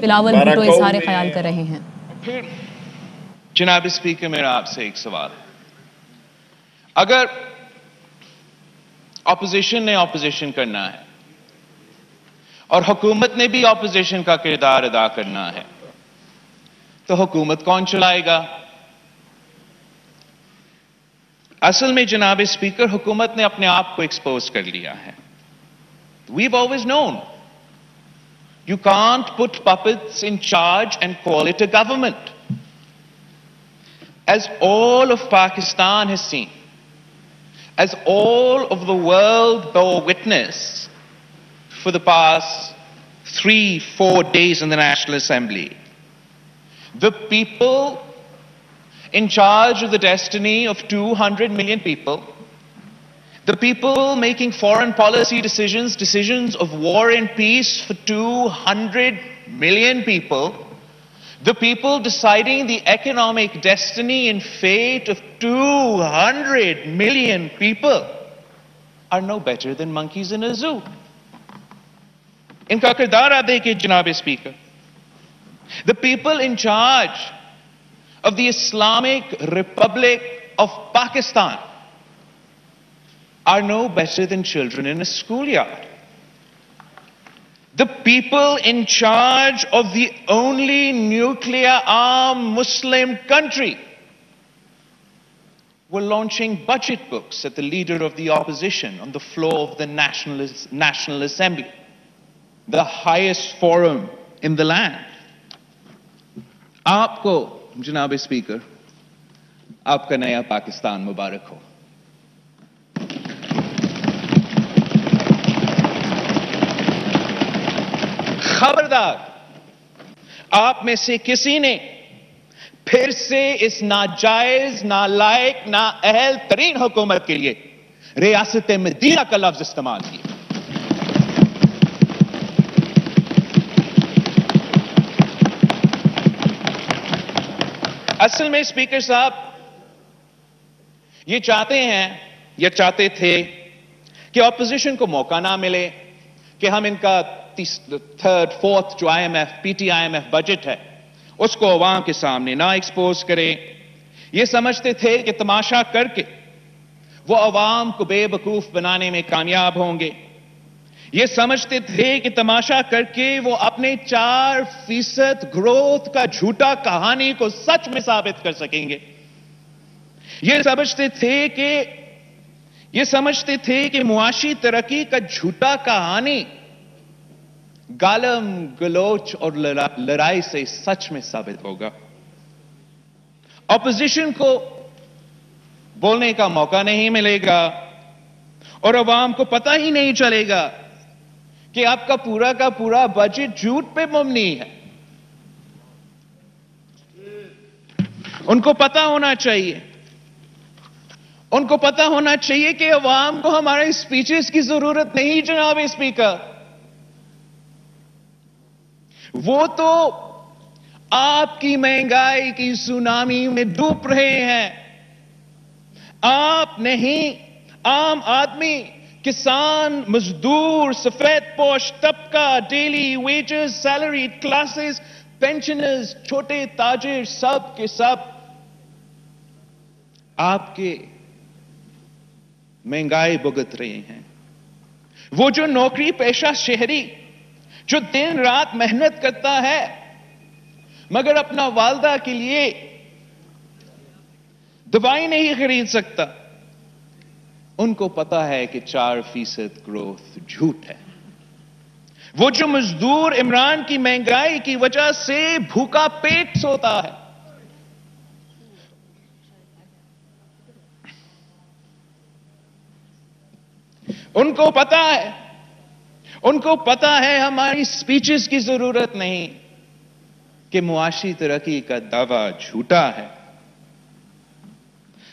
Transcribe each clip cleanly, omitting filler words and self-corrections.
بلاول بھٹو اظہار خیال کر رہے ہیں۔ پھر جناب اسپیکر، میرا آپ سے ایک سوال ہے۔ اگر اپوزیشن نے اپوزیشن کرنا ہے اور حکومت نے بھی اپوزیشن کا کردار ادا کرنا ہے تو حکومت کون چلائے گا؟ اصل میں جناب اسپیکر، حکومت نے اپنے آپ کو ایکسپوز کر لیا ہے۔ We've always known you can't put puppets in charge and call it a government. As all of Pakistan has seen, as all of the world bore witness for the past 3-4 days in the National Assembly, the people in charge of the destiny of 200 million people, the people making foreign policy decisions of war and peace for 200 million people, the people deciding the economic destiny and fate of 200 million people are no better than monkeys in a zoo. ان کا کردار آپ دیکھیں جناب speaker. The people in charge of the Islamic Republic of Pakistan are no better than children in a schoolyard. The people in charge of the only nuclear-armed Muslim country were launching budget books at the leader of the opposition on the floor of the National Assembly, the highest forum in the land. آپ کو جناب speaker, آپ کا نیا پاکستان مبارک ہو۔ خبردار، آپ میں سے کسی نے پھر سے اس ناجائز، نالائق، نااہل ترین حکومت کے لیے ریاست مدینہ کا لفظ استعمال کیا۔ اصل میں اسپیکر صاحب یہ چاہتے ہیں یا چاہتے تھے کہ اپوزیشن کو موقع نہ ملے کہ ہم ان کا 3rd 4th جو IMF PTIMF بجٹ ہے اس کو عوام کے سامنے نہ ایکسپوز کرے۔ یہ سمجھتے تھے کہ تماشا کر کے وہ عوام کو بے وقوف بنانے میں کامیاب ہوں گے۔ یہ سمجھتے تھے کہ تماشا کر کے وہ اپنے 4% گروتھ کا جھوٹا کہانی کو سچ میں ثابت کر سکیں گے۔ یہ سمجھتے تھے کہ معاشی ترقی کا جھوٹا کہانی گالم گلوچ اور لڑائی سے سچ میں ثابت ہوگا۔ اپوزیشن کو بولنے کا موقع نہیں ملے گا اور عوام کو پتہ ہی نہیں چلے گا کہ آپ کا پورا بجٹ جھوٹ پہ مبنی ہے۔ ان کو پتہ ہونا چاہیے کہ عوام کو ہمارے اسپیچز کی ضرورت نہیں جناب اسپیکر۔ وہ تو آپ کی مہنگائی کی سونامی میں ڈوب رہے ہیں۔ آپ نہیں، عام آدمی، کسان، مزدور، سفید پوش طبقہ، daily wages, salaried classes, pensioners, چھوٹے تاجر، سب کے سب آپ کے مہنگائی بھگت رہے ہیں۔ وہ جو نوکری پیشہ شہری جو دن رات محنت کرتا ہے مگر اپنا والدہ کے لیے دوائی نہیں خرید سکتا، ان کو پتا ہے کہ 4% گروتھ جھوٹ ہے۔ وہ جو مزدور عمران کی مہنگائی کی وجہ سے بھوکا پیٹ سوتا ہے، ان کو پتا ہے ہماری سپیچز کی ضرورت نہیں کہ معاشی ترقی کا دعویٰ جھوٹا ہے۔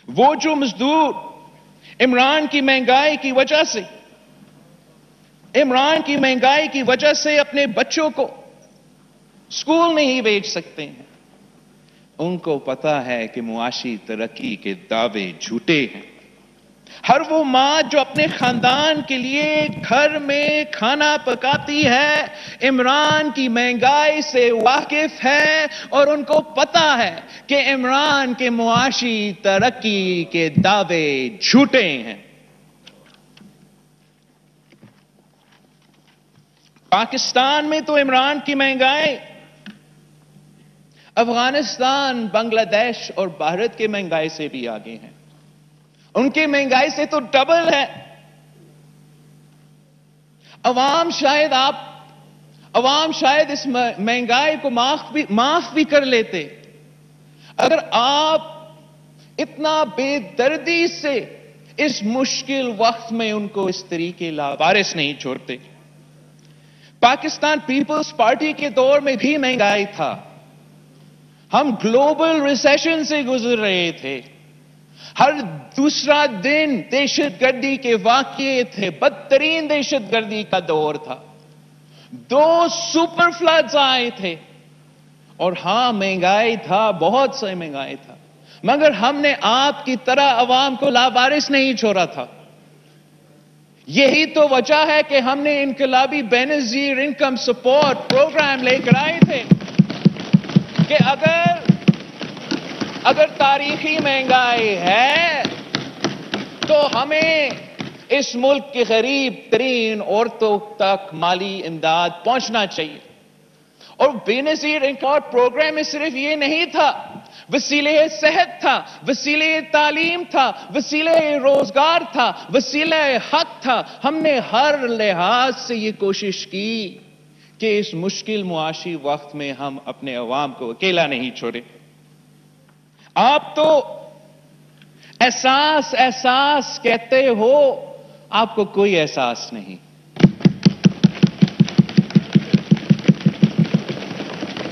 وہ جو مزدور عمران کی مہنگائی کی وجہ سے اپنے بچوں کو اسکول نہیں بھیج سکتے ہیں، ان کو پتا ہے کہ معاشی ترقی کے دعوے جھوٹے ہیں۔ ہر وہ ماں جو اپنے خاندان کے لیے گھر میں کھانا پکاتی ہے، عمران کی مہنگائی سے واقف ہے اور ان کو پتا ہے کہ عمران کے معاشی ترقی کے دعوے جھوٹے ہیں۔ پاکستان میں تو عمران کی مہنگائی افغانستان، بنگلہ دیش اور بھارت کی مہنگائی سے بھی آگے ہیں۔ ان کی مہنگائی سے تو ڈبل ہے۔ عوام شاید اس مہنگائی کو معاف بھی کر لیتے اگر آپ اتنا بے دردی سے اس مشکل وقت میں ان کو اس طریقے لاوارث نہیں چھوڑتے۔ پاکستان پیپلز پارٹی کے دور میں بھی مہنگائی تھا، ہم گلوبل ریسیشن سے گزر رہے تھے، ہر دوسرا دن دہشت گردی کے واقعے تھے، بدترین دہشت گردی کا دور تھا، 2 سپر فلڈز آئے تھے، اور ہاں مہنگائی تھا، بہت سے مہنگائی تھا، مگر ہم نے آپ کی طرح عوام کو لاوارث نہیں چھوڑا تھا۔ یہی تو وجہ ہے کہ ہم نے انقلابی بے نظیر انکم سپورٹ پروگرام لے کر آئے تھے کہ اگر تاریخی مہنگائی ہے تو ہمیں اس ملک کے غریب ترین عورتوں تک مالی امداد پہنچنا چاہیے۔ اور بے نظیر انکم پروگرام میں صرف یہ نہیں تھا، وسیلہ صحت تھا، وسیلہ تعلیم تھا، وسیلہ روزگار تھا، وسیلہ حق تھا۔ ہم نے ہر لحاظ سے یہ کوشش کی کہ اس مشکل معاشی وقت میں ہم اپنے عوام کو اکیلا نہیں چھوڑے۔ آپ تو احساس کہتے ہو، آپ کو کوئی احساس نہیں۔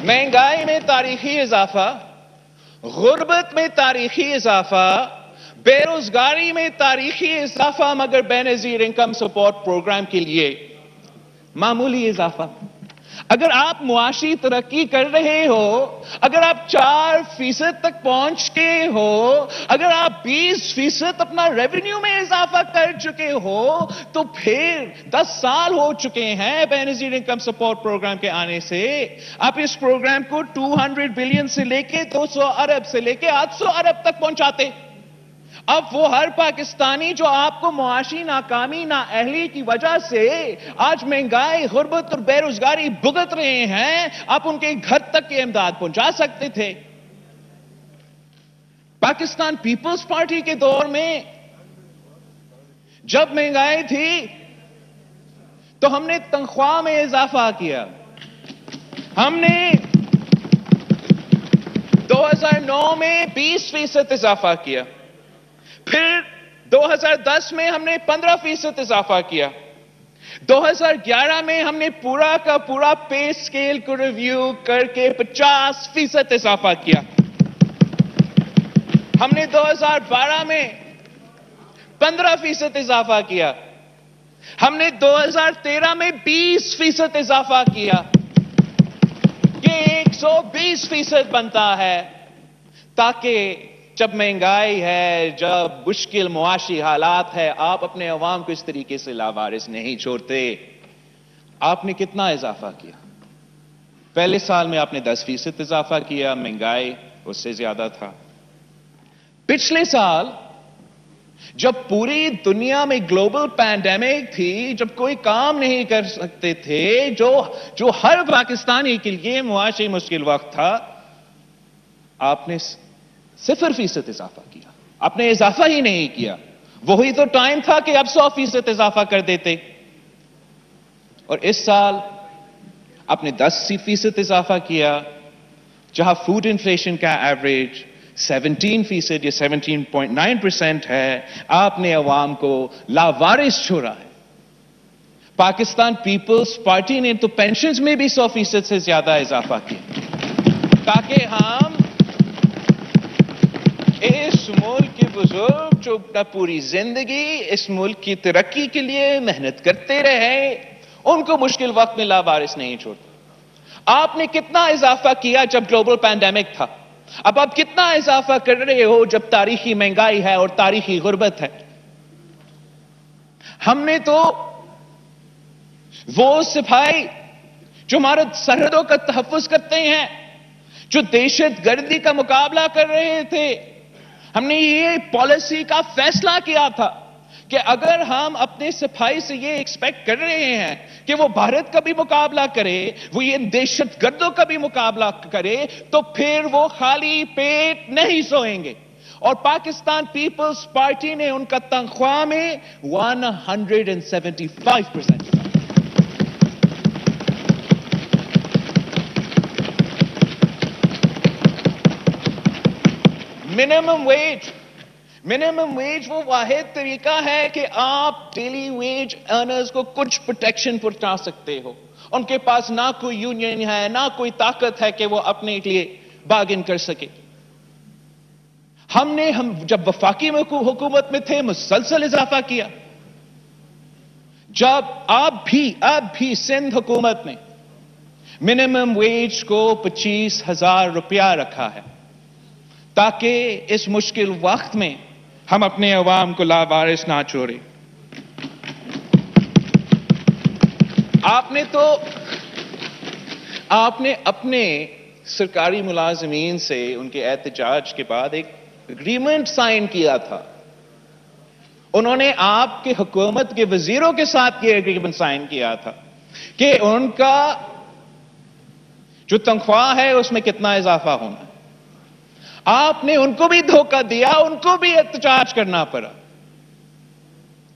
مہنگائی میں تاریخی اضافہ، غربت میں تاریخی اضافہ، بے روزگاری میں تاریخی اضافہ، مگر بے نظیر انکم سپورٹ پروگرام کے لیے معمولی اضافہ۔ اگر آپ معاشی ترقی کر رہے ہو، اگر آپ 4% تک پہنچ کے ہو، اگر آپ 20% اپنا ریونیو میں اضافہ کر چکے ہو، تو پھر 10 سال ہو چکے ہیں بے نظیر انکم سپورٹ پروگرام کے آنے سے۔ آپ اس پروگرام کو 200 بلین سے لے کے 200 ارب سے لے کے 800 ارب تک پہنچاتے۔ اب وہ ہر پاکستانی جو آپ کو معاشی ناکامی نااہلی کی وجہ سے آج مہنگائی، غربت اور بے روزگاری بھگت رہے ہیں، آپ ان کے گھر تک کی امداد پہنچا سکتے تھے۔ پاکستان پیپلز پارٹی کے دور میں جب مہنگائی تھی تو ہم نے تنخواہ میں اضافہ کیا، ہم نے 2009 میں 20% اضافہ کیا، پھر 2010 میں ہم نے 15% اضافہ کیا، 2011 میں ہم نے پورا کا پورا پے سکیل کو ریویو کر کے 50% اضافہ کیا، ہم نے 2012 میں 15% اضافہ کیا، ہم نے 2013 میں 20% اضافہ کیا، یہ 120% بنتا ہے، تاکہ جب مہنگائی ہے، جب مشکل معاشی حالات ہے، آپ اپنے عوام کو اس طریقے سے لاوارث نہیں چھوڑتے۔ آپ نے کتنا اضافہ کیا؟ پہلے سال میں آپ نے 10% اضافہ کیا، مہنگائی اس سے زیادہ تھا۔ پچھلے سال جب پوری دنیا میں گلوبل پینڈیمک تھی، جب کوئی کام نہیں کر سکتے تھے، جو ہر پاکستانی کے لیے معاشی مشکل وقت تھا، آپ نے 0% اضافہ کیا، آپ نے اضافہ ہی نہیں کیا۔ وہی تو ٹائم تھا کہ اب 100% اضافہ کر دیتے۔ اور اس سال آپ نے 10% اضافہ کیا، جہاں فوڈ انفلیشن کا ایوریج 17% یا 17.9% ہے، آپ نے عوام کو لاوارث چھوڑا ہے۔ پاکستان پیپلز پارٹی نے تو پینشنز میں بھی 100% سے زیادہ اضافہ کیا، تاکہ ہم اس ملک کے بزرگ جو پوری زندگی اس ملک کی ترقی کے لیے محنت کرتے رہے، ان کو مشکل وقت میں لاوارث نہیں چھوڑتے۔ آپ نے کتنا اضافہ کیا جب گلوبل پینڈیمک تھا؟ اب آپ کتنا اضافہ کر رہے ہو جب تاریخی مہنگائی ہے اور تاریخی غربت ہے؟ ہم نے تو وہ سپاہی جو ہمارے سرحدوں کا تحفظ کرتے ہیں، جو دہشت گردی کا مقابلہ کر رہے تھے، ہم نے یہ پالیسی کا فیصلہ کیا تھا کہ اگر ہم اپنے سپاہی سے یہ ایکسپیکٹ کر رہے ہیں کہ وہ بھارت کا بھی مقابلہ کرے، وہ یہ دہشت گردوں کا بھی مقابلہ کرے، تو پھر وہ خالی پیٹ نہیں سوئیں گے۔ اور پاکستان پیپلز پارٹی نے ان کا تنخواہ میں 175%۔ منیمم ویج وہ واحد طریقہ ہے کہ آپ ڈیلی ویج ارنرز کو کچھ پروٹیکشن پہنچا سکتے ہو۔ ان کے پاس نہ کوئی یونین ہے، نہ کوئی طاقت ہے کہ وہ اپنے لیے بارگن کر سکے۔ ہم جب وفاقی حکومت میں تھے مسلسل اضافہ کیا۔ جب اب بھی سندھ حکومت نے منیمم ویج کو 25,000 روپیہ رکھا ہے، تاکہ اس مشکل وقت میں ہم اپنے عوام کو لاوارث نہ چھوڑیں۔ آپ نے اپنے سرکاری ملازمین سے ان کے احتجاج کے بعد ایک اگریمنٹ سائن کیا تھا۔ انہوں نے آپ کے حکومت کے وزیروں کے ساتھ یہ اگریمنٹ سائن کیا تھا کہ ان کا جو تنخواہ ہے اس میں کتنا اضافہ ہونا ہے۔ آپ نے ان کو بھی دھوکہ دیا، ان کو بھی احتجاج کرنا پڑا۔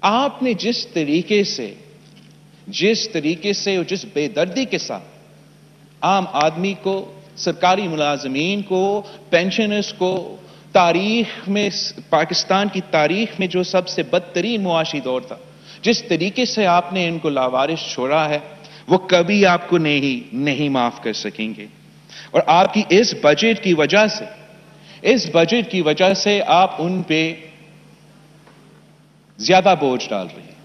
آپ نے جس طریقے سے اور جس بے دردی کے ساتھ عام آدمی کو، سرکاری ملازمین کو، پینشنرز کو، پاکستان کی تاریخ میں جو سب سے بدترین معاشی دور تھا، جس طریقے سے آپ نے ان کو لاوارث چھوڑا ہے، وہ کبھی آپ کو نہیں معاف کر سکیں گے۔ اور آپ کی اس بجٹ کی وجہ سے آپ ان پہ زیادہ بوجھ ڈال رہے ہیں۔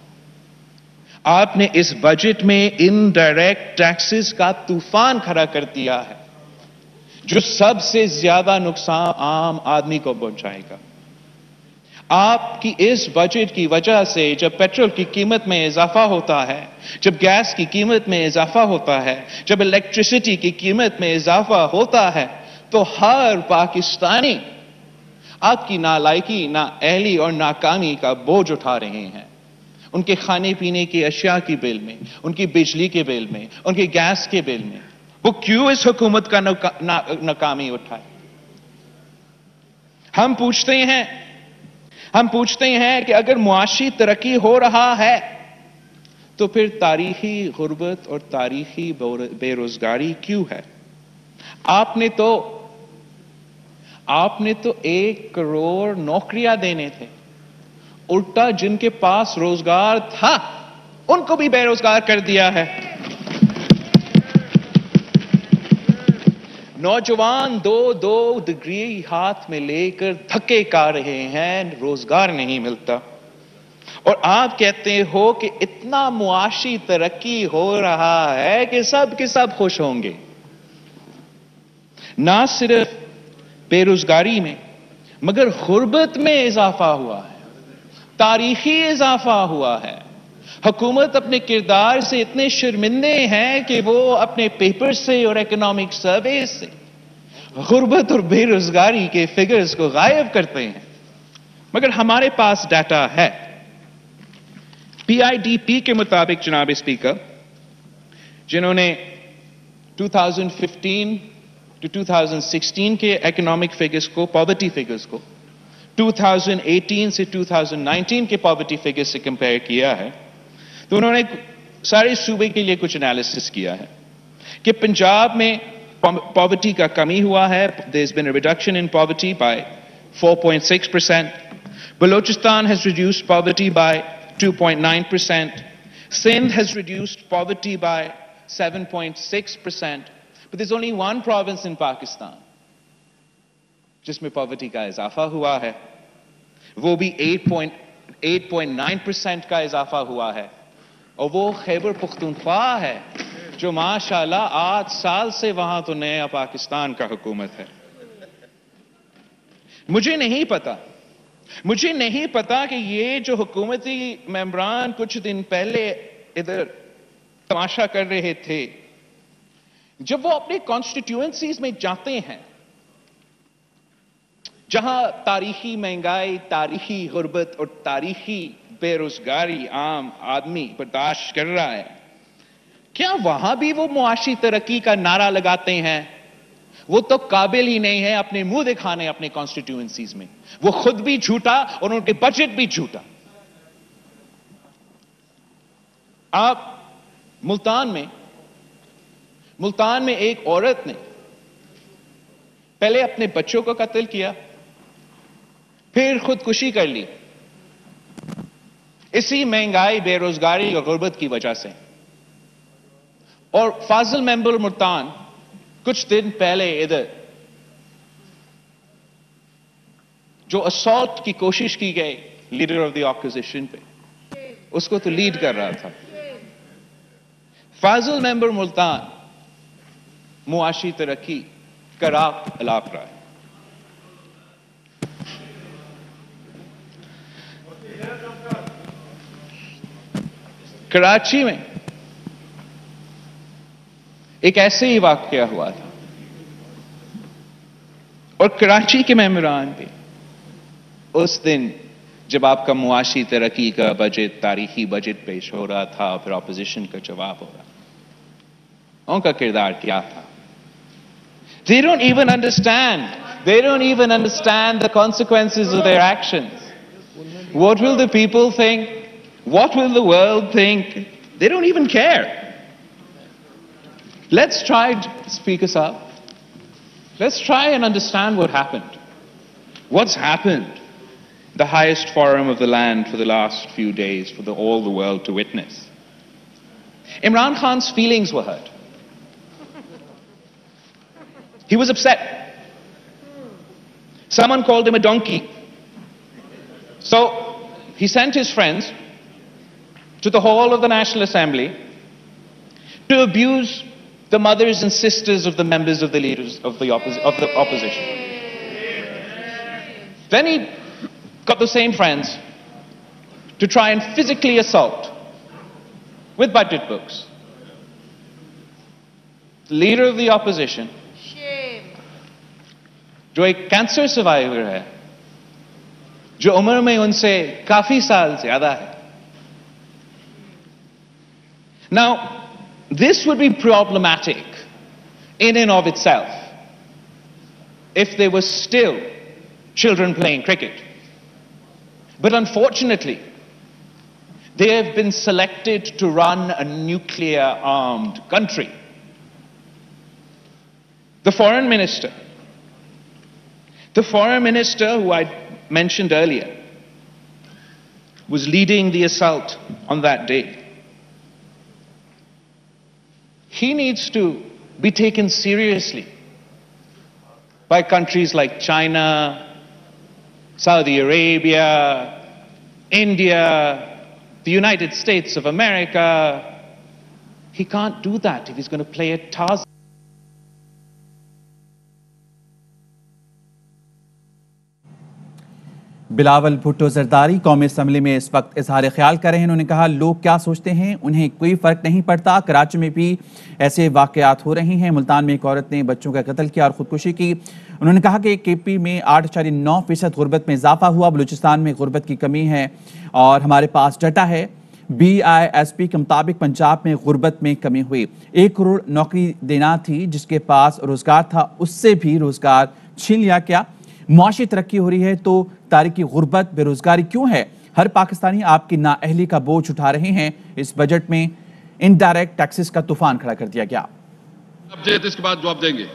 آپ نے اس بجٹ میں انڈائریکٹ ٹیکسز کا طوفان کھڑا کر دیا ہے، جو سب سے زیادہ نقصان عام آدمی کو پہنچائے گا۔ آپ کی اس بجٹ کی وجہ سے جب پیٹرول کی قیمت میں اضافہ ہوتا ہے، جب گیس کی قیمت میں اضافہ ہوتا ہے، جب الیکٹریسٹی کی قیمت میں اضافہ ہوتا ہے، تو ہر پاکستانی آپ کی نالائکی، نااہلی اور ناکامی کا بوجھ اٹھا رہے ہیں۔ ان کے کھانے پینے کی اشیاء کی بل میں، ان کی بجلی کے بل میں، ان کے گیس کے بل میں، وہ کیوں اس حکومت کا ناکامی اٹھائے؟ ہم پوچھتے ہیں کہ اگر معاشی ترقی ہو رہا ہے تو پھر تاریخی غربت اور تاریخی بے روزگاری کیوں ہے؟ آپ نے تو 1 کروڑ نوکریاں دینے تھے، الٹا جن کے پاس روزگار تھا ان کو بھی بے روزگار کر دیا ہے۔ نوجوان دو ڈگری ہاتھ میں لے کر دھکے کھا رہے ہیں، روزگار نہیں ملتا، اور آپ کہتے ہو کہ اتنا معاشی ترقی ہو رہا ہے کہ سب کے سب خوش ہوں گے۔ نہ صرف بے روزگاری میں مگر غربت میں اضافہ ہوا ہے، تاریخی اضافہ ہوا ہے۔ حکومت اپنے کردار سے اتنے شرمندے ہیں کہ وہ اپنے پیپر سے اور اکنامک سروے سے غربت اور بے روزگاری کے فگرز کو غائب کرتے ہیں، مگر ہمارے پاس ڈیٹا ہے۔ PIDP کے مطابق جناب اسپیکر، جنہوں نے 2015 to 2016 کے اکنامک فگرز کو، پاورٹی فگرز کو 2018 سے 2019 کے پاورٹی فگرز سے کمپیئر کیا ہے، تو انہوں نے سارے صوبے کے لیے کچھ انالیسس کیا ہے کہ پنجاب میں پاورٹی کا کمی ہوا ہے، there has been a reduction in poverty by 4.6%. Balochistan has reduced poverty by 2.9%. Sindh has reduced poverty by 7.6%. But there's only one province in Pakistan جس میں پاورٹی کا اضافہ ہوا ہے، وہ بھی 8.9% کا اضافہ ہوا ہے، اور وہ خیبر پختونخوا ہے، جو ماشاءاللہ 8 سال سے وہاں تو نیا پاکستان کا حکومت ہے۔ مجھے نہیں پتا مجھے نہیں پتا کہ یہ جو حکومتی ممبران کچھ دن پہلے ادھر تماشا کر رہے تھے، جب وہ اپنے کانسٹیٹیوئنسیز میں جاتے ہیں جہاں تاریخی مہنگائی، تاریخی غربت اور تاریخی بے روزگاری عام آدمی برداشت کر رہا ہے، کیا وہاں بھی وہ معاشی ترقی کا نعرہ لگاتے ہیں؟ وہ تو قابل ہی نہیں ہے اپنے منہ دکھانے اپنے کانسٹیٹیوئنسیز میں. وہ خود بھی جھوٹا اور ان کے بجٹ بھی جھوٹا. آپ ملتان میں ایک عورت نے پہلے اپنے بچوں کو قتل کیا، پھر خودکشی کر لی، اسی مہنگائی، بے روزگاری اور غربت کی وجہ سے. اور فاضل ممبر ملتان کچھ دن پہلے ادھر جو اسالٹ کی کوشش کی گئی لیڈر آف دی اپوزیشن پہ، اس کو تو لیڈ کر رہا تھا. فاضل ممبر ملتان معاشی ترقی کا راہ الاپ رہا ہے. کراچی میں ایک ایسے ہی واقعہ ہوا تھا، اور کراچی کے ممبران بھی اس دن جب آپ کا معاشی ترقی کا بجٹ، تاریخی بجٹ پیش ہو رہا تھا، پھر اپوزیشن کا جواب ہو رہا تھا، ان کا کردار کیا تھا؟ They don't even understand the consequences of their actions. What will the people think? What will the world think? They don't even care. Let's try, speakers up. Let's try and understand what happened. What's happened? The highest forum of the land for the last few days for all the world to witness. Imran Khan's feelings were hurt. He was upset. Someone called him a donkey. So he sent his friends to the hall of the National Assembly to abuse the mothers and sisters of the members of the leaders of the opposition. Then he got the same friends to try and physically assault with budget books the leader of the opposition, جو ایک cancer survivor ہے، جو عمر میں ان سے کافی سال زیادہ ہے. Now, this would be problematic in and of itself if there were still children playing cricket. But unfortunately, they have been selected to run a nuclear-armed country. The foreign minister who I mentioned earlier was leading the assault on that day. He needs to be taken seriously by countries like China, Saudi Arabia, India, the United States of America. He can't do that if he's going to play a Tarzan. Bilawal Bhutto Zardari قومی assembly میں اس وقت اظہار خیال کر رہے ہیں. انہوں نے کہا لوگ کیا سوچتے ہیں انہیں کوئی فرق نہیں پڑتا. کراچی میں بھی ایسے واقعات ہو رہے ہیں. ملتان میں ایک عورت نے بچوں کا قتل کیا اور خودکشی کی. انہوں نے کہا کہ کے پی میں 8.9% غربت میں اضافہ ہوا. بلوچستان میں غربت کی کمی ہے اور ہمارے پاس ڈیٹا ہے. BISP کے مطابق پنجاب میں غربت میں کمی ہوئی. 1 کروڑ نوکری دینا تھی جس کے پاس روزگار تھا اس سے بھی روزگار چھین لیا. کیا معاشی ترقی ہو رہی ہے تو تاریخی غربت بے روزگاری کیوں ہے؟ ہر پاکستانی آپ کی نااہلی کا بوجھ اٹھا رہے ہیں. اس بجٹ میں انڈائریکٹ ٹیکسز کا طوفان کھڑا کر دیا گیا. اب اس کے بعد جواب دیں گے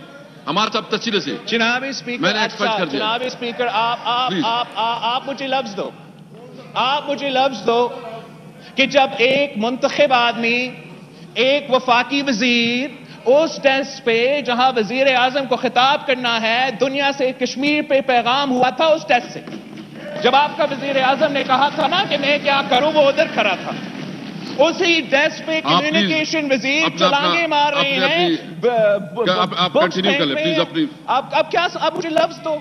ہمارے سب تفصیل سے. جناب اسپیکر آپ مجھے لفظ دو کہ جب ایک منتخب آدمی، ایک وفاقی وزیر اس ڈیسک پہ جہاں وزیر اعظم کو خطاب کرنا ہے، دنیا سے کشمیر پہ پیغام ہوا تھا اس ڈیسک سے. جب آپ کا وزیر اعظم نے کہا تھا نا کہ میں کیا کروں، وہ ادھر کھڑا تھا. اسی ڈیسک پہ کمیونیکیشن وزیر چلانگے مار رہے ہیں. اب کیا اب مجھے لفظ دو.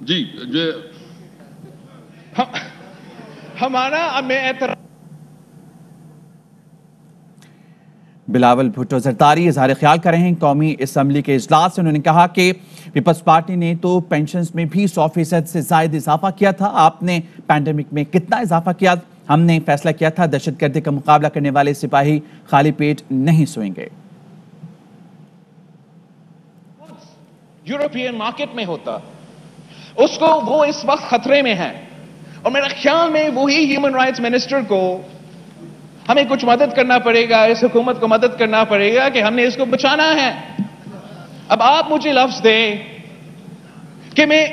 جی ہمارا میں اعتراض بلاول بھٹو زرداری اظہار خیال کر رہے ہیں قومی اسمبلی کے اجلاس سے. انہوں نے کہا کہ پیپلز پارٹی نے تو پینشنز میں بھی 100% سے زائد اضافہ کیا تھا. آپ نے پینڈیمک میں کتنا اضافہ کیا؟ ہم نے فیصلہ کیا تھا دہشت گردی کا مقابلہ کرنے والے سپاہی خالی پیٹ نہیں سوئیں گے. یورپین مارکیٹ میں ہوتا اس کو وہ اس وقت خطرے میں ہے, اور میرا خیال میں وہی ہیومن رائٹس منسٹر کو ہمیں کچھ مدد کرنا پڑے گا, اس حکومت کو مدد کرنا پڑے گا کہ ہم نے اس کو بچانا ہے. اب آپ مجھے لفظ دیں کہ میں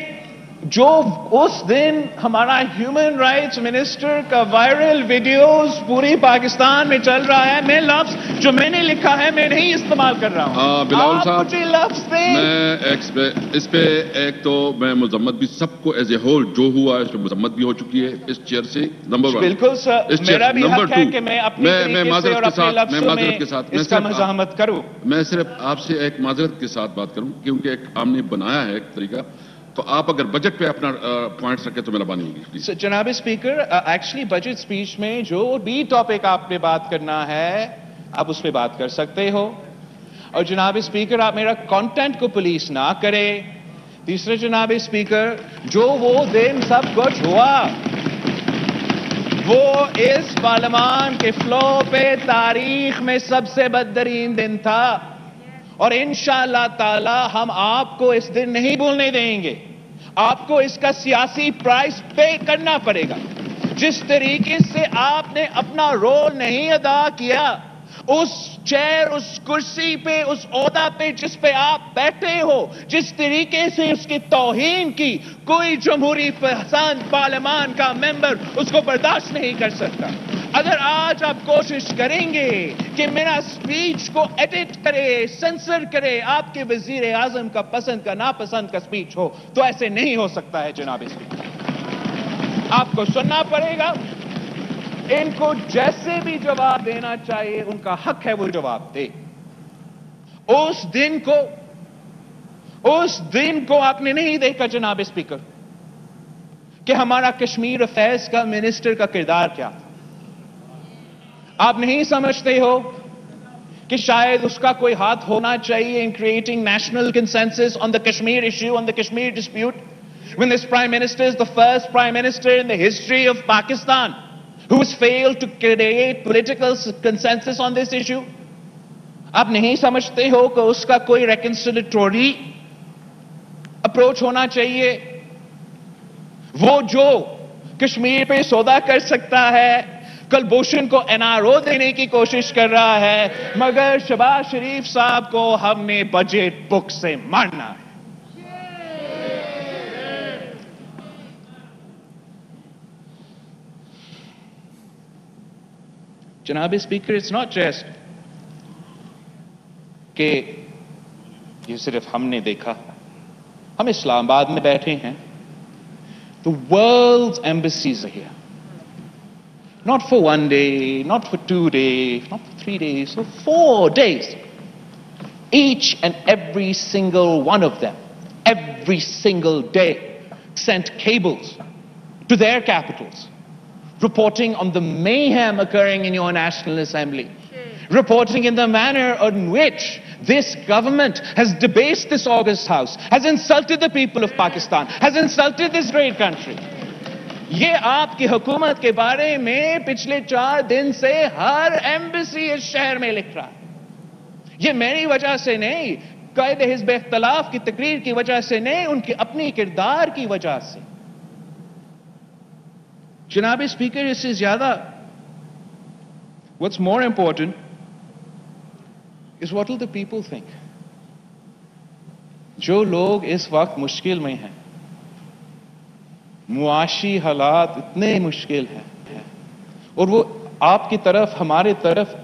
جو اس دن ہمارا ہیومن رائٹس منسٹر کا وائرل ویڈیوز پوری پاکستان میں چل رہا ہے, میں لفظ جو میں نے لکھا ہے میں نہیں استعمال کر رہا ہوں. بلاول صاحب, مجھے لفظ دیں. میں اس پہ ایک تو میں مذمت بھی سب کو ایز اے ہول جو ہوا ہے اس پہ مذمت بھی ہو چکی ہے اس چیئر سے. نمبر 1 بالکل سر, میرا بھی حق ہے کہ میں اپنی طریقے سے اور اپنے لفظوں میں اس کا مزاحمت کروں. میں صرف آپ سے ایک معذرت کے ساتھ بات کروں کیونکہ ایک ہم نے بنایا ہے ایک طریقہ, تو آپ اگر بجٹ پہ اپنا پوائنٹس رکھیں تو مہربانی ہوگی. جناب اسپیکر, ایکچولی بجٹ سپیچ میں جو بھی ٹاپک آپ نے بات کرنا ہے آپ اس پہ بات کر سکتے ہو, اور جناب اسپیکر آپ میرا کانٹینٹ کو پولیس نہ کرے. تیسرے جناب اسپیکر, جو وہ دن سب کچھ ہوا وہ اس پارلیمان کے فلو پہ تاریخ میں سب سے بدترین دن تھا, اور انشاءاللہ تعالی ہم آپ کو اس دن نہیں بھولنے دیں گے. آپ کو اس کا سیاسی پرائس پے کرنا پڑے گا. جس طریقے سے آپ نے اپنا رول نہیں ادا کیا اس چیئر, اس کرسی پہ, اس عہدہ پہ جس پہ آپ بیٹھے ہو, جس طریقے سے اس کی توہین کی, کوئی جمہوری پسند پارلیمان کا ممبر اس کو برداشت نہیں کر سکتا. اگر آج آپ کوشش کریں گے کہ میرا سپیچ کو ایڈٹ کرے, سینسر کرے, آپ کے وزیر اعظم کا پسند کا ناپسند کا سپیچ ہو, تو ایسے نہیں ہو سکتا ہے جناب اسپیکر. آپ کو سننا پڑے گا. ان کو جیسے بھی جواب دینا چاہیے ان کا حق ہے وہ جواب دے. اس دن کو آپ نے نہیں دیکھا جناب اسپیکر کہ ہمارا کشمیر افیئرز کا منسٹر کا کردار کیا تھا. آپ نہیں سمجھتے ہو کہ شاید اس کا کوئی ہاتھ ہونا چاہیے in creating national consensus on the Kashmir issue, on the Kashmir dispute, when this Prime Minister is the first Prime Minister in the history of Pakistan who has failed to create political consensus on this issue. آپ نہیں سمجھتے ہو کہ اس کا کوئی reconciliatory approach ہونا چاہیے. وہ جو کشمیر پہ سودا کر سکتا ہے کلبھوشن کو NRO دینے کی کوشش کر رہا ہے, مگر شہباز شریف صاحب کو ہم نے بجٹ بک سے مارنا ہے. جناب اسپیکر, اٹس ناٹ جسٹ کہ یہ صرف ہم نے دیکھا. ہم اسلام آباد میں بیٹھے ہیں. The world's embassies are here. Not for 1 day, not for 2 days, not for 3 days, for 4 days. Each and every single one of them, every single day, sent cables to their capitals, reporting on the mayhem occurring in your National Assembly, reporting in the manner in which this government has debased this august house, has insulted the people of Pakistan, has insulted this great country. یہ آپ کی حکومت کے بارے میں پچھلے 4 دن سے ہر embassy اس شہر میں لکھ رہا ہے. یہ میری وجہ سے نہیں, قائد حزب اختلاف کی تقریر کی وجہ سے نہیں, ان کے اپنی کردار کی وجہ سے. جناب اسپیکر, اس سے زیادہ what's more important is what will the people think. جو لوگ اس وقت مشکل میں ہیں, معاشی حالات اتنے مشکل ہیں, اور وہ آپ کی طرف, ہمارے طرف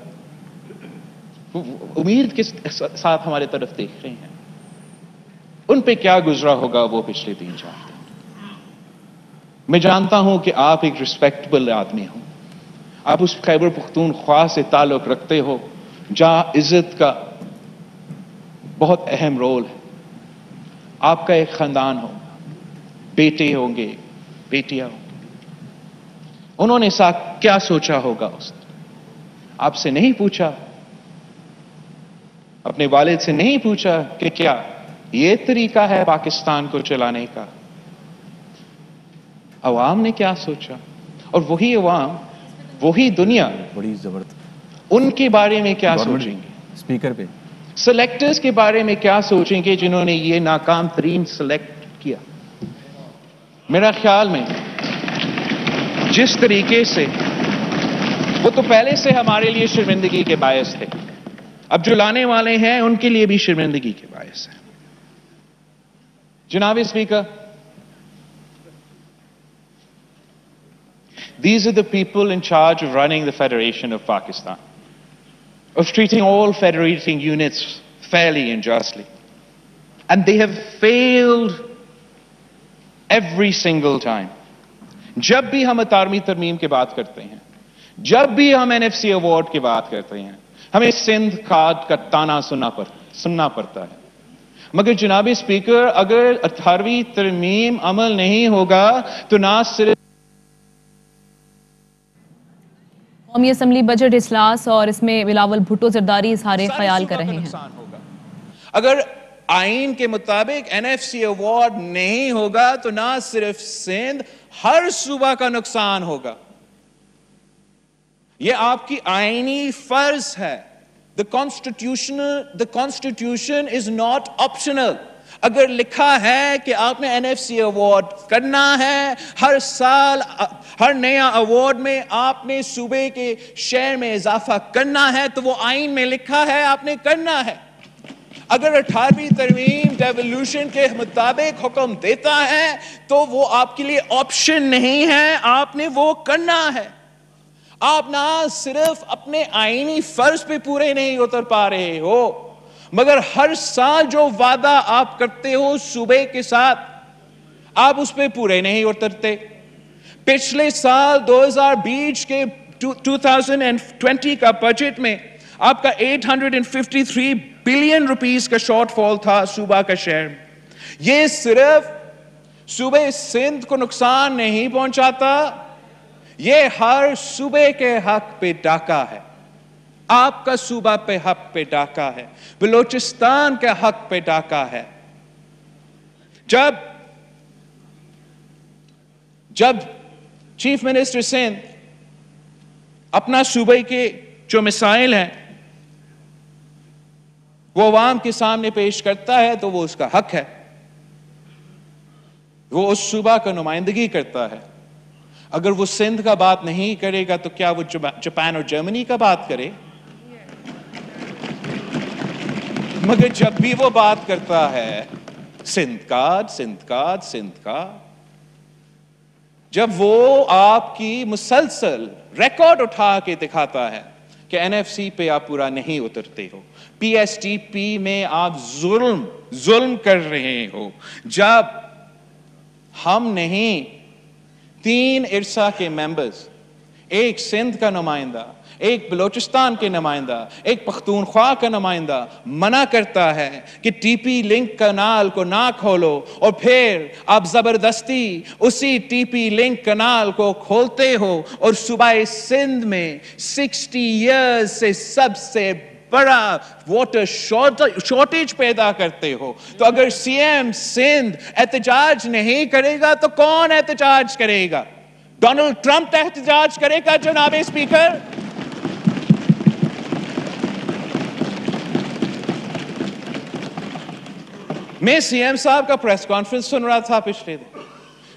امید کے ساتھ ہمارے طرف دیکھ رہے ہیں, ان پہ کیا گزرا ہوگا وہ پچھلے 3-4 دن. میں جانتا ہوں کہ آپ ایک ریسپیکٹبل آدمی ہوں. آپ اس خیبر پختونخوا سے تعلق رکھتے ہو جہاں عزت کا بہت اہم رول ہے. آپ کا ایک خاندان ہو, بیٹے ہوں گے, بیٹیاں ہوں گی. انہوں نے کیا سوچا ہوگا اس نے؟ آپ سے نہیں پوچھا، اپنے والد سے نہیں پوچھا کہ کیا یہ طریقہ ہے پاکستان کو چلانے کا؟ عوام نے کیا سوچا؟ اور وہی عوام، وہی دنیا بڑی زبردست ان کے بارے میں کیا سوچیں گے؟ اسپیکر پہ سلیکٹرز کے بارے میں کیا سوچیں گے جنہوں نے یہ ناکام ترین سلیکٹ کیا؟ میرا خیال میں جس طریقے سے وہ تو پہلے سے ہمارے لیے شرمندگی کے باعث تھے، اب جو لانے والے ہیں ان کے لیے بھی شرمندگی کے باعث ہے۔ جناب speaker, these are the people in charge of running the Federation of Pakistan, of treating all federating units fairly and justly. And they have failed every single time. جب بھی ہم اطارمی ترمیم کی بات کرتے ہیں، جب بھی ہم NFC ایوارڈ کی بات کرتے ہیں، ہمیں سندھ کھاد کا تانا سننا پڑتا ہے۔ مگر جناب اسپیکر، اگر 18ویں ترمیم عمل نہیں ہوگا تو نہ صرف قومی اسمبلی بجٹ اجلاس اور اس میں بلاول بھٹو زرداری اظہار خیال کر رہے ہیں۔ اگر آئین کے مطابق NFC ایوارڈ نہیں ہوگا تو نہ صرف سندھ، ہر صوبہ کا نقصان ہوگا۔ یہ آپ کی آئینی فرض ہے۔ The Constitution is not optional. اگر لکھا ہے کہ آپ نے NFC ایوارڈ کرنا ہے، ہر سال ہر نیا ایوارڈ میں آپ نے صوبے کے شیئر میں اضافہ کرنا ہے تو وہ آئین میں لکھا ہے آپ نے کرنا ہے۔ اگر 18ویں ترمیم ڈیولیوشن کے مطابق حکم دیتا ہے تو وہ آپ کے لیے آپشن نہیں ہے، آپ نے وہ کرنا ہے۔ آپ نہ صرف اپنے آئینی فرض پہ پورے نہیں اتر پا رہے ہو، مگر ہر سال جو وعدہ آپ کرتے ہو صوبے کے ساتھ، آپ اس پہ پورے نہیں اترتے۔ پچھلے سال 2020 کے 2020 کا بجٹ میں آپ کا 853 بلین روپیز کا شارٹ فال تھا صوبہ کا شیئر۔ یہ صرف صوبے سندھ کو نقصان نہیں پہنچاتا، یہ ہر صوبے کے حق پہ ڈاکہ ہے۔ آپ کا صوبہ پہ حق پہ ڈاکہ ہے، بلوچستان کے حق پہ ڈاکہ ہے۔ جب چیف منسٹر سندھ اپنا صوبے کے جو مسائل ہیں وہ عوام کے سامنے پیش کرتا ہے تو وہ اس کا حق ہے، وہ اس صوبہ کا نمائندگی کرتا ہے۔ اگر وہ سندھ کا بات نہیں کرے گا تو کیا وہ جاپان اور جرمنی کا بات کرے؟ مگر جب بھی وہ بات کرتا ہے سندھ کا، جب وہ آپ کی مسلسل ریکارڈ اٹھا کے دکھاتا ہے کہ NFC پہ آپ پورا نہیں اترتے ہو، PSTP میں آپ ظلم کر رہے ہو، جب ہم نہیں 3 ارسا کے ممبرز، ایک سندھ کا نمائندہ، ایک بلوچستان کے نمائندہ، ایک پختونخوا کا نمائندہ منع کرتا ہے کہ ٹی پی لنک کنال کو نہ کھولو، اور پھر آپ زبردستی اسی ٹی پی لنک کنال کو کھولتے ہو اور صوبہ سندھ میں 60 ایئرز سے سب سے بڑا واٹر شارٹیج پیدا کرتے ہو، تو اگر CM سندھ احتجاج نہیں کرے گا تو کون احتجاج کرے گا؟ ڈونلڈ ٹرمپ احتجاج کرے گا جناب اسپیکر؟ میں CM صاحب کا پریس کانفرنس سن رہا تھا پچھلے دن،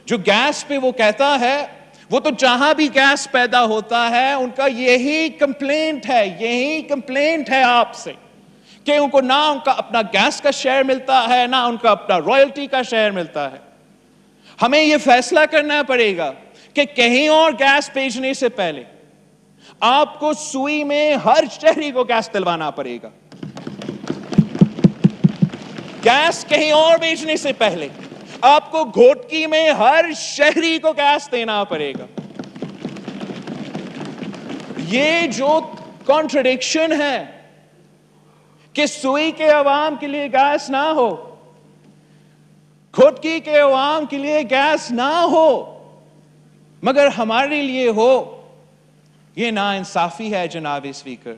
جو گیس پہ وہ کہتا ہے، وہ تو جہاں بھی گیس پیدا ہوتا ہے ان کا یہی کمپلینٹ ہے آپ سے کہ ان کو نہ ان کا اپنا گیس کا شیئر ملتا ہے، نہ ان کا اپنا رائلٹی کا شیئر ملتا ہے۔ ہمیں یہ فیصلہ کرنا پڑے گا کہ کہیں اور گیس بھیجنے سے پہلے آپ کو سوئی میں ہر شہری کو گیس دلوانا پڑے گا۔ گیس کہیں اور بیچنے سے پہلے آپ کو گھوٹکی میں ہر شہری کو گیس دینا پڑے گا۔ یہ جو کانٹرڈکشن ہے کہ سوئی کے عوام کے لیے گیس نہ ہو، گھوٹکی کے عوام کے لیے گیس نہ ہو، مگر ہمارے لیے ہو یہ ناانصافی ہے جناب اسپیکر،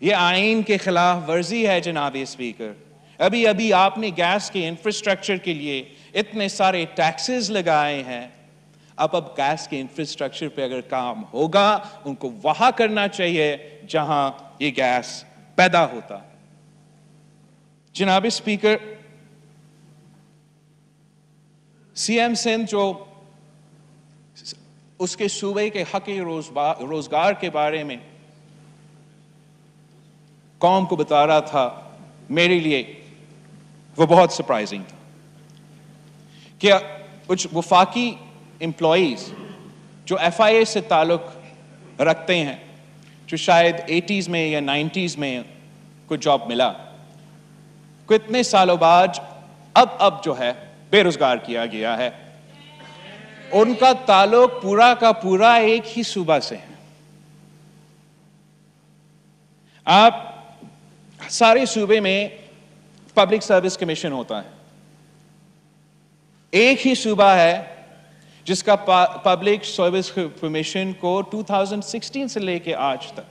یہ آئین کے خلاف ورزی ہے جناب اسپیکر۔ ابھی آپ نے گیس کے انفراسٹرکچر کے لیے اتنے سارے ٹیکسز لگائے ہیں، اب گیس کے انفراسٹرکچر پہ اگر کام ہوگا ان کو وہاں کرنا چاہیے جہاں یہ گیس پیدا ہوتا۔ جناب اسپیکر، سی ایم سندھ جو اس کے صوبے کے حق روزگار کے بارے میں قوم کو بتا رہا تھا، میرے لیے وہ بہت سرپرائزنگ تھا کہ کچھ وفاقی امپلائیز جو ایف آئی اے سے تعلق رکھتے ہیں، جو شاید 80s میں یا 90s میں کو جاب ملا، کو اتنے سالوں بعد اب جو ہے بے روزگار کیا گیا ہے، ان کا تعلق پورا کا پورا ایک ہی صوبہ سے ہے۔ آپ سارے صوبے میں پبلک سروس کمیشن ہوتا ہے، ایک ہی صوبہ ہے جس کا پبلک سروس کمیشن کو 2016 سے لے کے آج تک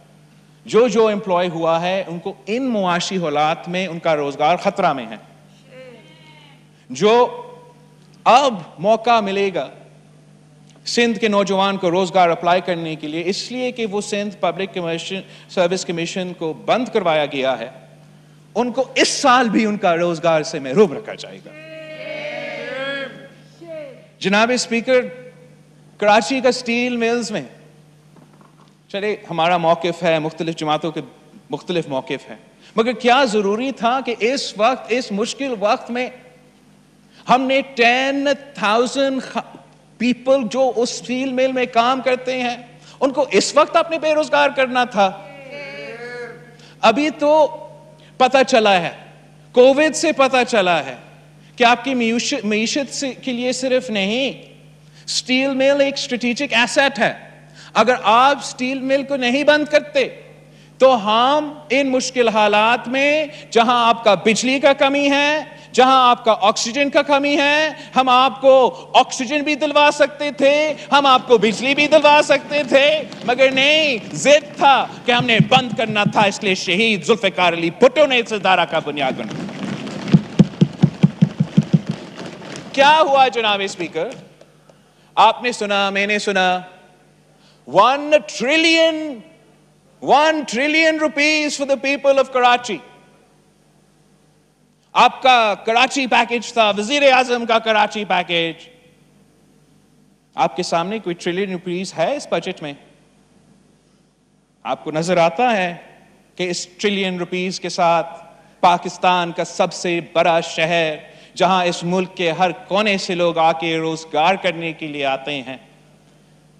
جو امپلائی ہوا ہے ان کو ان معاشی حالات میں ان کا روزگار خطرہ میں ہے۔ جو اب موقع ملے گا سندھ کے نوجوان کو روزگار اپلائی کرنے کے لیے، اس لیے کہ وہ سندھ پبلک سروس کمیشن کو بند کروایا گیا ہے، ان کو اس سال بھی ان کا روزگار سے محروم رکھا جائے گا۔ جناب اسپیکر، کراچی کا سٹیل ملز میں چلے ہمارا موقف ہے، مختلف جماعتوں کے مختلف موقف ہیں، مگر کیا ضروری تھا کہ اس وقت، اس مشکل وقت میں ہم نے 10,000 پیپل جو اس سٹیل مل میں کام کرتے ہیں ان کو اس وقت اپنے بے روزگار کرنا تھا؟ ابھی تو پتہ چلا ہے، کووڈ سے پتہ چلا ہے کہ آپ کی معیشت کے لیے صرف نہیں، سٹیل مل ایک اسٹریٹجک ایسٹ ہے۔ اگر آپ سٹیل مل کو نہیں بند کرتے تو ہم ان مشکل حالات میں جہاں آپ کا بجلی کا کمی ہے، جہاں آپ کا آکسیجن کا کمی ہے، ہم آپ کو آکسیجن بھی دلوا سکتے تھے، ہم آپ کو بجلی بھی دلوا سکتے تھے، مگر نہیں، ضد تھا کہ ہم نے بند کرنا تھا، اس لیے شہید ذوالفقار علی بھٹو نے اس ادارہ کا بنیاد بنایا۔ کیا ہوا جناب اسپیکر؟ آپ نے سنا، میں نے سنا، 1 trillion rupees for the people of Karachi۔ آپ کا کراچی پیکج تھا، وزیر اعظم کا کراچی پیکج۔ آپ کے سامنے کوئی ٹریلین روپیز ہے اس بجٹ میں؟ آپ کو نظر آتا ہے کہ اس ٹریلین روپیز کے ساتھ پاکستان کا سب سے بڑا شہر جہاں اس ملک کے ہر کونے سے لوگ آ کے روزگار کرنے کے لیے آتے ہیں،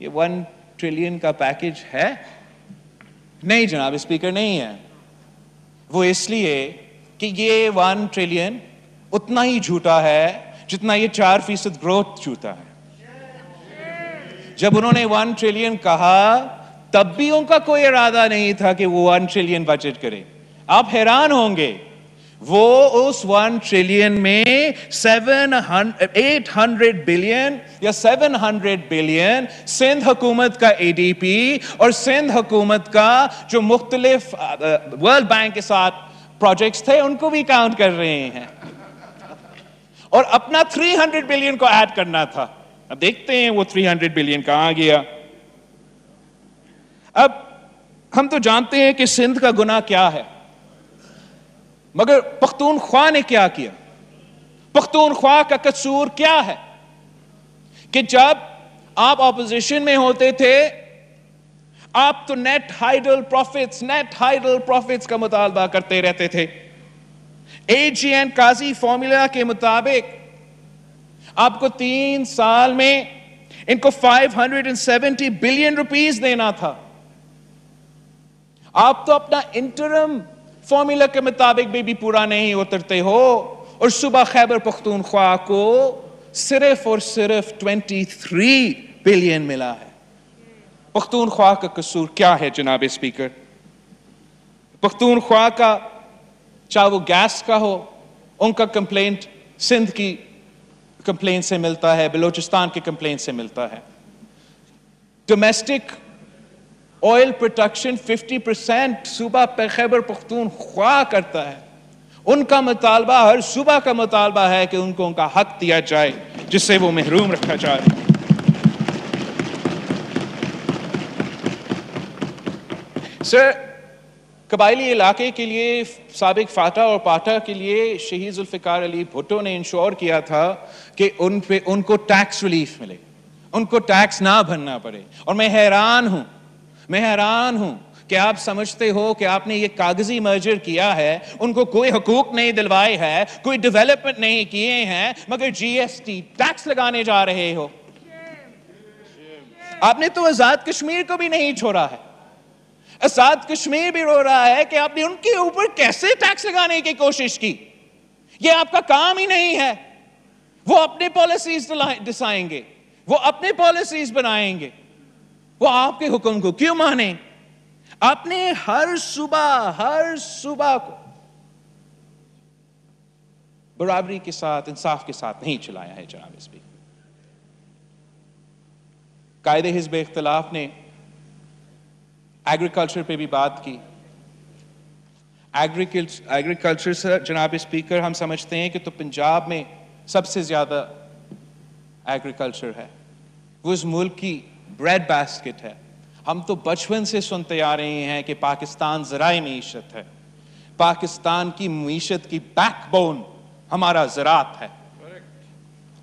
یہ 1 ٹریلین کا پیکج ہے؟ نہیں جناب اسپیکر، نہیں ہے۔ وہ اس لیے کہ یہ 1 ٹریلین اتنا ہی جھوٹا ہے جتنا یہ 4% گروتھ جھوٹا ہے۔ جب انہوں نے 1 ٹریلین کہا تب بھی ان کا کوئی ارادہ نہیں تھا کہ وہ 1 ٹریلین بجٹ کرے۔ آپ حیران ہوں گے، وہ اس 1 ٹریلین میں 800 بلین یا 700 بلین سندھ حکومت کا اے ڈی پی اور سندھ حکومت کا جو مختلف ورلڈ بینک کے ساتھ پروجیکٹس تھے ان کو بھی کاؤنٹ کر رہے ہیں، اور اپنا 300 بلین کو ایڈ کرنا تھا۔ اب دیکھتے ہیں وہ 300 بلین کہاں گیا۔ اب ہم تو جانتے ہیں کہ سندھ کا گناہ کیا ہے، مگر پختونخوا نے کیا کیا؟ پختونخوا کا قصور کیا ہے کہ جب آپ اپوزیشن میں ہوتے تھے آپ تو نیٹ ہائیڈل پروفٹس کا مطالبہ کرتے رہتے تھے۔ اے جی این قاضی فارمولا کے مطابق آپ کو 3 سال میں ان کو 570 بلین روپیز دینا تھا۔ آپ تو اپنا انٹرم فارمولا کے مطابق بھی پورا نہیں اترتے ہو، اور صوبہ خیبر پختونخوا کو صرف اور صرف 23 بلین ملا ہے۔ پختونخوا کا قصور کیا ہے جناب اسپیکر؟ پختونخوا کا، چاہے وہ گیس کا ہو، ان کا کمپلینٹ سندھ کی کمپلینٹ سے ملتا ہے، بلوچستان کی کمپلینٹ سے ملتا ہے۔ ڈومیسٹک آئل پروڈکشن 50% صوبہ خیبر پختونخوا کرتا ہے. ان کا مطالبہ، ہر صوبہ کا مطالبہ ہے کہ ان کو ان کا حق دیا جائے جس سے وہ محروم رکھا جائے. سر، قبائلی علاقے کے لیے سابق فاٹا اور پاٹا کے لیے شہید ذوالفقار علی بھٹو نے انشور کیا تھا کہ ان کو ٹیکس ریلیف ملے، ان کو ٹیکس نہ بھرنا پڑے. اور میں حیران ہوں کہ آپ سمجھتے ہو کہ آپ نے یہ کاغذی مرجر کیا ہے، ان کو کوئی حقوق نہیں دلوائے ہے، کوئی ڈیولپمنٹ نہیں کیے ہیں، مگر جی ایس ٹی ٹیکس لگانے جا رہے ہو. آپ نے تو آزاد کشمیر کو بھی نہیں چھوڑا ہے. آزاد کشمیر بھی رو رہا ہے کہ آپ نے ان کے اوپر کیسے ٹیکس لگانے کی کوشش کی. یہ آپ کا کام ہی نہیں ہے. وہ اپنے پالیسیز ڈسائیں گے، وہ اپنے پالیسیز بنائیں گے، وہ آپ کے حکم کو کیوں مانیں؟ آپ نے ہر صوبہ کو برابری کے ساتھ، انصاف کے ساتھ نہیں چلایا ہے جناب اسپیکر. قائد حزب اختلاف نے ایگریکلچر پہ بھی بات کی. ایگریکلچر سے جناب اسپیکر ہم سمجھتے ہیں کہ تو پنجاب میں سب سے زیادہ ایگریکلچر ہے، وہ اس ملک کی بریڈ باسکٹ ہے. ہم تو بچپن سے سنتے آ رہے ہیں کہ پاکستان ذرائع معیشت ہے، پاکستان کی معیشت کی بیک بون ہمارا زراعت ہے.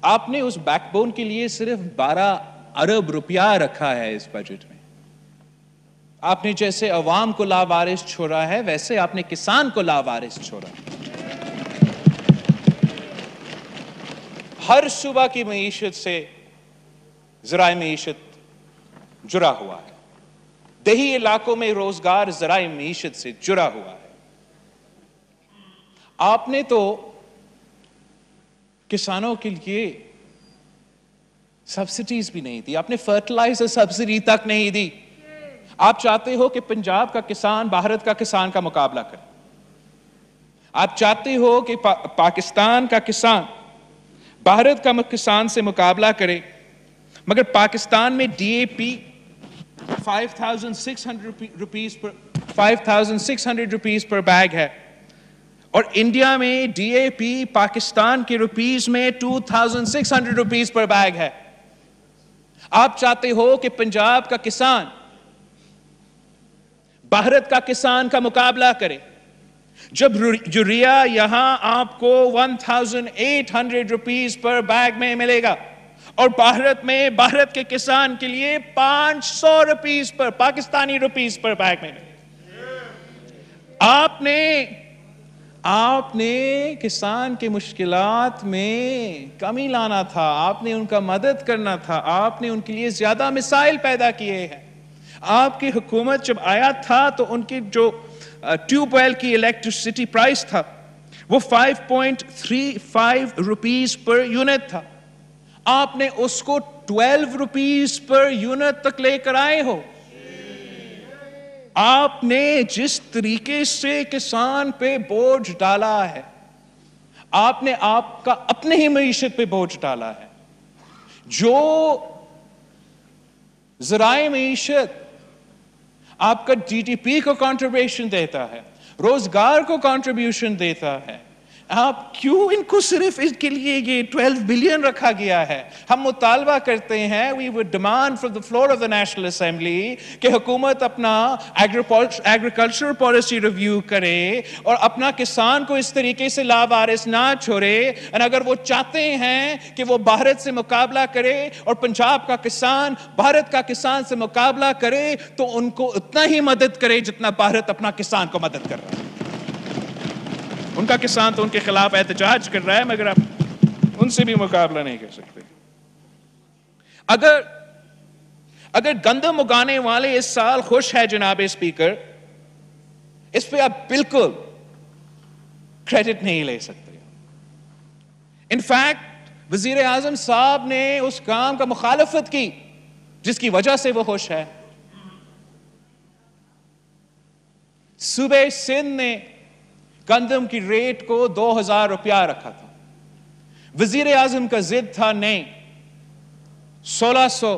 آپ نے اس بیک بون کے لیے صرف 12 ارب روپیہ رکھا ہے اس بجٹ میں. آپ نے جیسے عوام کو لاوارث چھوڑا ہے، ویسے آپ نے کسان کو لاوارث چھوڑا. ہر صوبہ کی معیشت سے ذرائع معیشت جڑا ہوا ہے. دیہی علاقوں میں روزگار ذرائع معیشت سے جڑا ہوا ہے. آپ نے تو کسانوں کے لیے سبسڈیز بھی نہیں دی. آپ نے فرٹیلائزر سبسڈی تک نہیں دی. آپ چاہتے ہو کہ پنجاب کا کسان بھارت کا کسان کا مقابلہ کرے. آپ چاہتے ہو کہ پاکستان کا کسان بھارت کا کسان سے مقابلہ کرے، مگر پاکستان میں ڈی اے پی 5,600 روپیز پر بیگ ہے، اور انڈیا میں ڈی اے پی پاکستان کے روپیز میں 2,600 روپیز پر بیگ ہے. آپ چاہتے ہو کہ پنجاب کا کسان بھارت کا کسان کا مقابلہ کرے، جب یوریا یہاں آپ کو 1,800 روپیز پر بیگ میں ملے گا، اور بھارت میں بھارت کے کسان کے لیے 500 روپیز پر پاکستانی روپیز پر بیگ میں ملے گا. آپ نے کسان کی مشکلات میں کمی لانا تھا، آپ نے ان کا مدد کرنا تھا، آپ نے ان کے لیے زیادہ مسائل پیدا کیے ہیں. آپ کی حکومت جب آیا تھا تو ان کی جو ٹیوب ویل کی الیکٹریسٹی پرائس تھا وہ 5.35 روپیز پر یونٹ تھا. آپ نے اس کو 12 روپیز پر یونٹ تک لے کر آئے ہو. آپ نے جس طریقے سے کسان پہ بوجھ ڈالا ہے، آپ نے آپ کا اپنے ہی معیشت پہ بوجھ ڈالا ہے. جو ذرائع معیشت آپ کا جی ڈی پی کو کنٹریبیوشن دیتا ہے، روزگار کو کنٹریبیوشن دیتا ہے، آپ کیوں ان کو صرف اس کے لیے یہ 12 بلین رکھا گیا ہے؟ ہم مطالبہ کرتے ہیں، we would demand from the floor of the National Assembly کہ حکومت اپنا ایگریکلچر پالیسی ریویو کرے اور اپنا کسان کو اس طریقے سے لاوارث نہ چھوڑے. اور اگر وہ چاہتے ہیں کہ وہ بھارت سے مقابلہ کرے اور پنجاب کا کسان بھارت کا کسان سے مقابلہ کرے تو ان کو اتنا ہی مدد کرے جتنا بھارت اپنا کسان کو مدد کر رہا ہے. ان کا کسان تو ان کے خلاف احتجاج کر رہا ہے، مگر آپ ان سے بھی مقابلہ نہیں کر سکتے. اگر گندم اگانے والے اس سال خوش ہے جناب اسپیکر، اس پہ آپ بالکل کریڈٹ نہیں لے سکتے. انفیکٹ وزیر اعظم صاحب نے اس کام کا مخالفت کی جس کی وجہ سے وہ خوش ہے. صوبہ سندھ نے گندم کی ریٹ کو 2,000 روپیہ رکھا تھا. وزیر اعظم کا ضد تھا نہیں 1,600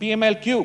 PMLQ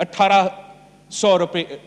1800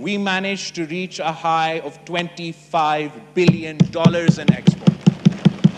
we managed to reach a high of $25 billion in export।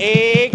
1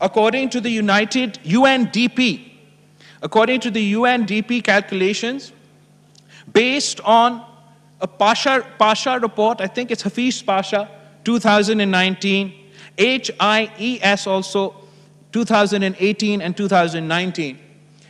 According to the UNDP calculations, based on a Pasha report, I think it's Hafiz Pasha, 2019, HIES also 2018 and 2019,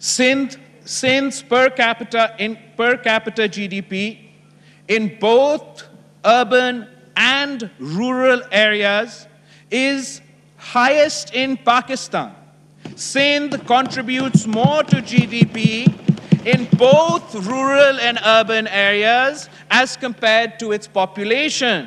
Sindh's per capita GDP in both urban and rural areas is highest in Pakistan. Sindh contributes more to GDP in both rural and urban areas as compared to its population.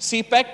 CPEC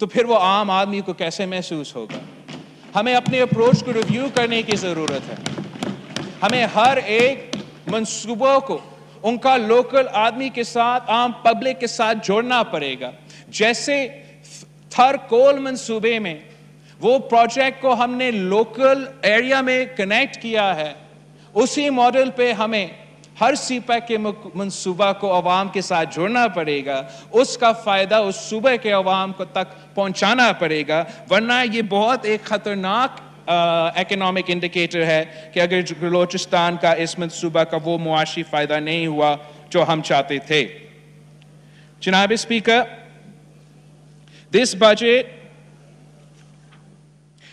تو پھر وہ عام آدمی کو کیسے محسوس ہوگا؟ ہمیں اپنے اپروچ کو ریویو کرنے کی ضرورت ہے. ہمیں ہر ایک منصوبوں کو ان کا لوکل آدمی کے ساتھ، عام پبلک کے ساتھ جوڑنا پڑے گا. جیسے تھر کول منصوبے میں وہ پروجیکٹ کو ہم نے لوکل ایریا میں کنیکٹ کیا ہے، اسی ماڈل پہ ہمیں ہر سی پیک کے منصوبہ کو عوام کے ساتھ جوڑنا پڑے گا. اس کا فائدہ اس صوبے کے عوام کو تک پہنچانا پڑے گا، ورنہ یہ بہت ایک خطرناک اکنامک انڈیکیٹر ہے کہ اگر بلوچستان کا اس منصوبہ کا وہ معاشی فائدہ نہیں ہوا جو ہم چاہتے تھے. جناب speaker,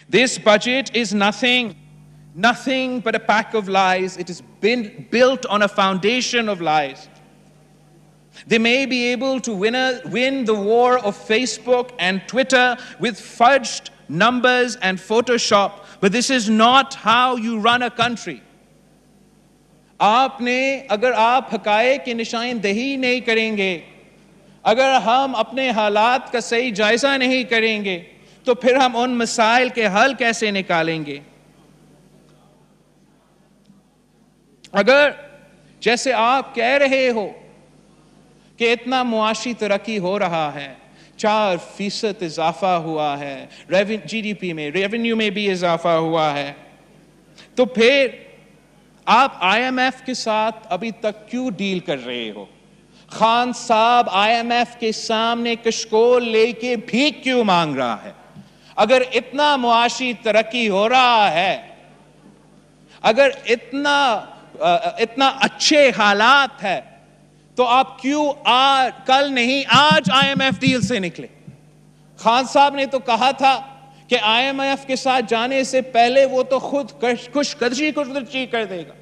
this budget is nothing but a pack of lies. It has been built on a foundation of lies. They may be able to win the war of Facebook and Twitter with fudged numbers and Photoshop, but this is not how you run a country. اگر آپ حقائق کی نشاندہی نہیں کریں گے، اگر ہم اپنے حالات کا صحیح جائزہ نہیں کریں گے، تو پھر ہم ان مسائل کے حل کیسے نکالیں گے؟ اگر جیسے آپ کہہ رہے ہو کہ اتنا معاشی ترقی ہو رہا ہے، 4% اضافہ ہوا ہے جی ڈی پی میں، ریونیو میں بھی اضافہ ہوا ہے، تو پھر آپ آئی ایم ایف کے ساتھ ابھی تک کیوں ڈیل کر رہے ہو؟ خان صاحب آئی ایم ایف کے سامنے کشکول لے کے بھیک کیوں مانگ رہا ہے؟ اگر اتنا معاشی ترقی ہو رہا ہے، اگر اتنا اچھے حالات ہے، تو آپ کیوں کل نہیں آج آئی ایم ایف ڈیل سے نکلے؟ خان صاحب نے تو کہا تھا کہ آئی ایم ایف کے ساتھ جانے سے پہلے وہ تو خود کچھ قدرچی کر دے گا.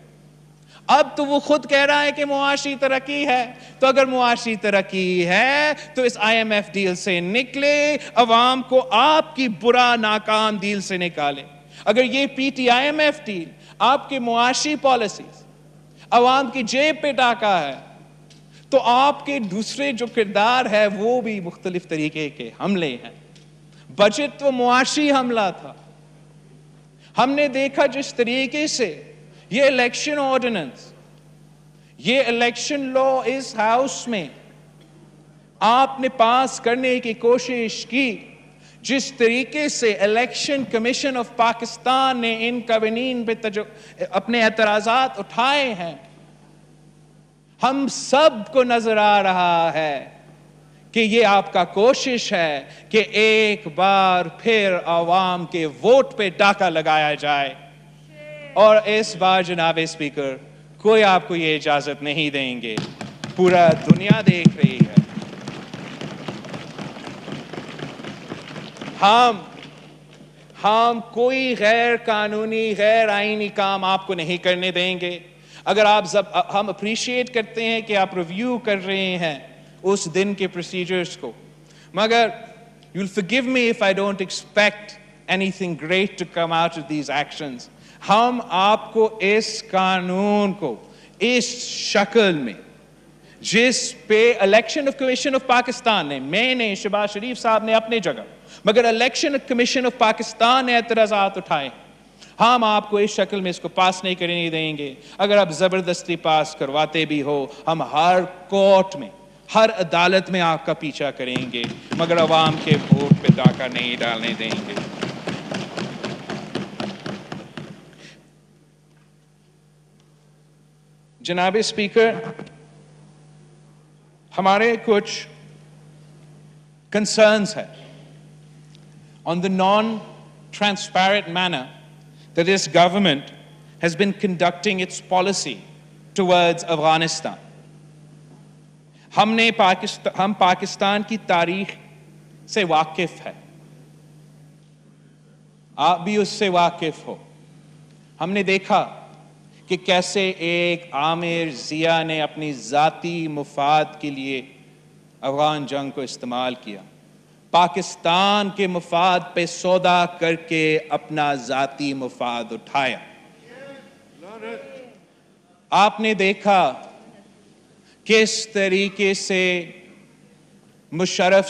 اب تو وہ خود کہہ رہا ہے کہ معاشی ترقی ہے. تو اگر معاشی ترقی ہے تو اس آئی ایم ایف ڈیل سے نکلے، عوام کو آپ کی برا ناکام ڈیل سے نکالے. اگر یہ P T I M F deal آپ کی معاشی پالیسیز عوام کی جیب پہ ڈاکا ہے، تو آپ کے دوسرے جو کردار ہے وہ بھی مختلف طریقے کے حملے ہیں. بجٹ تو معاشی حملہ تھا. ہم نے دیکھا جس طریقے سے یہ الیکشن آرڈیننس، یہ الیکشن لا اس ہاؤس میں آپ نے پاس کرنے کی کوشش کی، جس طریقے سے الیکشن کمیشن آف پاکستان نے ان قوانین پہ اپنے اعتراضات اٹھائے ہیں، ہم سب کو نظر آ رہا ہے کہ یہ آپ کا کوشش ہے کہ ایک بار پھر عوام کے ووٹ پہ ڈاکہ لگایا جائے. اور اس بار جناب اسپیکر کوئی آپ کو یہ اجازت نہیں دیں گے. پورا دنیا دیکھ رہی ہے. ہم کوئی غیر قانونی غیر آئینی کام آپ کو نہیں کرنے دیں گے. اگر ہم اپریشیٹ کرتے ہیں کہ آپ ریویو کر رہے ہیں اس دن کے پروسیجرز کو، مگر you'll forgive me if I don't expect anything great to come out of these actions. ہم آپ کو اس قانون کو اس شکل میں، جس پہ الیکشن کمیشن آف پاکستان نے، میں نے، شہباز شریف صاحب نے اپنے جگہ، مگر الیکشن کمیشن آف پاکستان نے اعتراضات اٹھائے، ہم آپ کو اس شکل میں اس کو پاس نہیں کرنے دیں گے. اگر آپ زبردستی پاس کرواتے بھی ہو، ہم ہر کورٹ میں، ہر عدالت میں آپ کا پیچھا کریں گے، مگر عوام کے ووٹ پہ ڈاکہ نہیں ڈالنے دیں گے. جناب اسپیکر، ہمارے کچھ کنسرنز ہیں on the non-transparent manner that this government has been conducting its policy towards Afghanistan. ہم پاکستان کی تاریخ سے واقف ہے، آپ بھی اس سے واقف ہو. ہم نے دیکھا کہ کیسے ایک عامر ضیاء نے اپنی ذاتی مفاد کے لیے افغان جنگ کو استعمال کیا، پاکستان کے مفاد پہ سودا کر کے اپنا ذاتی مفاد اٹھایا. آپ نے دیکھا کس طریقے سے Musharraf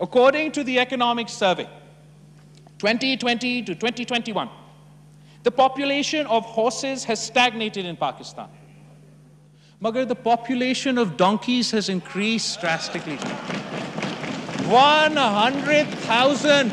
According to the Economic Survey 2020 to 2021, the population of horses has stagnated in Pakistan. Magar the population of donkeys has increased drastically. 100,000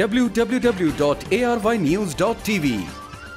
www.arYnews.tv।